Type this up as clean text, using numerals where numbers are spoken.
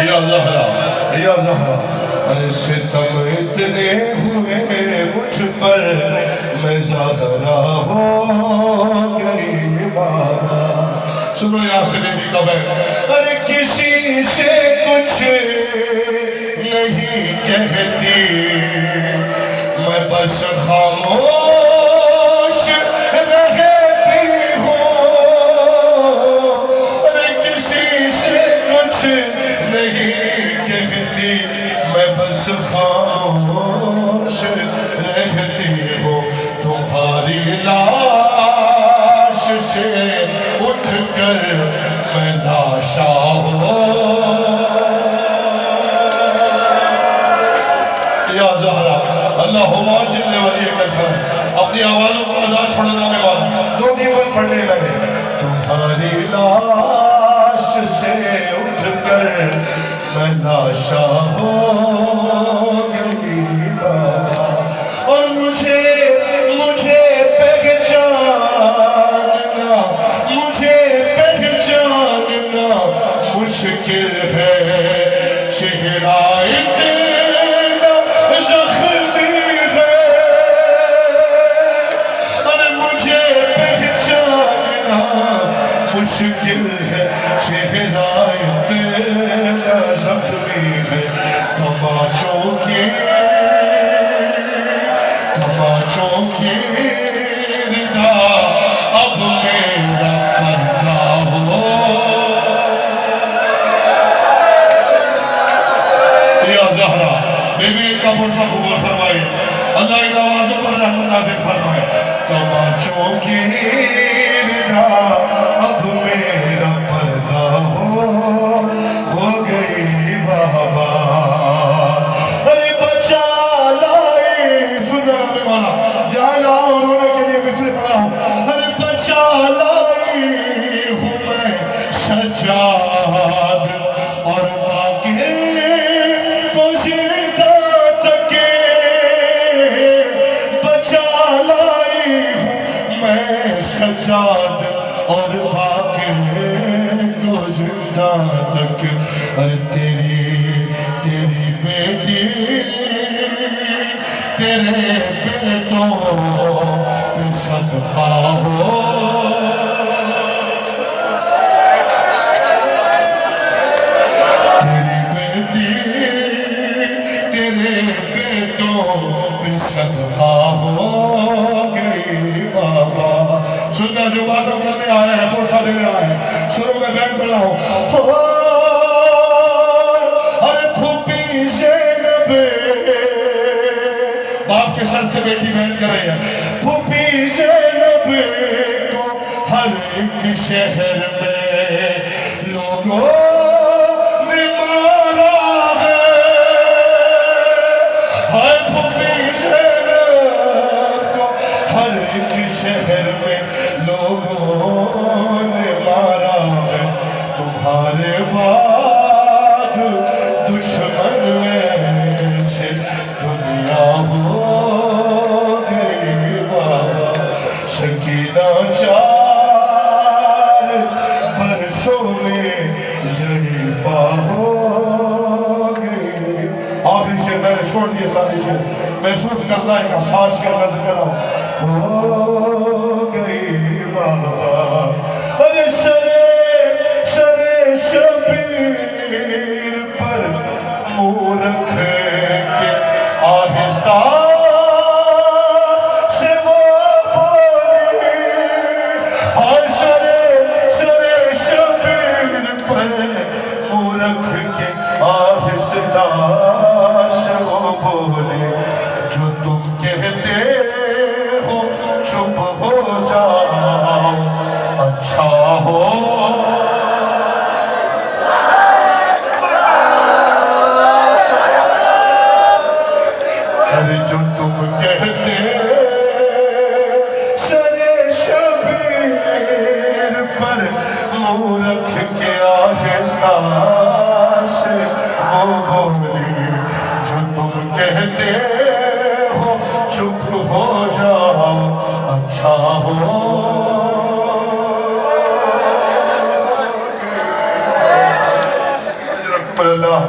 یا زہرا ارے ستم اتنے ہوئے مجھ پر میں زہرا ہو گئی بابا. سنو یہاں سے بی بی کب ہے. ارے کسی سے کچھ نہیں کہتی میں بس خاموش رہتی ہوں. ارے کسی سے کچھ نہیں کہتی میں بس خاموش رہتی ہوں. تمہاری لاش سے اٹھ کر میں لاشا یا زہرا. اللہم اجل ولیک الفرج. اپنی آوازوں کو آزاد چھوڑنا میں بات دو دیوان پڑھنے لگے. تمہاری لاش سے اٹھ کر میں لاشا ہو گئی بابا. اور مجھے پہچاننا مشکل ہے. چہرہ اتنا زخمی ہے. اور مجھے پہچاننا مشکل ہے. چہرہ اتنا زخمی ہے. تماچوں کی ردا اب میرا پردہ ہو. یا زہرا بی بی کا فرصہ قبول فرمائے. اللہ ان آوازوں پر رحمت نازل فرمائے. تماچوں کی ردا اب میرا پردہ ہو گئی بابا. ارے بچا لائی سننا پہ مانا جہاں جہاں رونے کے لیے بسم پڑھا ہوں. ارے بچا لائی ہوں میں سجاد اور باقی کو زندہ تکے. بچا لائی ہوں میں سجاد اور باقی کو زندہ تک. ارے تیری بیٹی تیرے بیٹوں پہ صدقہ ہو. تیری بیٹی تیرے بیٹوں پہ صدقہ ہو گئی بابا. سننا جو باتوں کرنے آیا ہے پورسا دینے آیا ہے. شروع میں بین پڑھا ہوں. باپ کے سر سے بیٹی بہن کر رہی ہے. پھوپھی زینب کو ہر ایک شہر میں لوگوں نے مارا ہے. ہر پھوپھی زینب کو ہر ایک شہر میں لوگوں نے مارا ہے. تمہارے بعد دشمن ایسے دنیا ہو گئی بابا. سکینہ 4 برسوں میں ضعیفہ ہو گئی. آخری شعر میں نے چھوڑ دیے سارے شعر. محسوس کرنا ہے کہ احساس کرنا ذکر ہو گئی بابا. ارے سرے شبیر پر منہ رکھ کے آہستہ سے وہ بولی. اور سرے شبیر پر منہ رکھ کے آہستہ سے وہ بولی. جو تم کہتے ہو چپ ہو جاؤ اچھا ہو. جو تم کہتے سرے شبیر پر منہ رکھ کے آہستہ سے وہ بولی. جو تم کہتے ہو چپ ہو جاؤ اچھا ہو. اللہ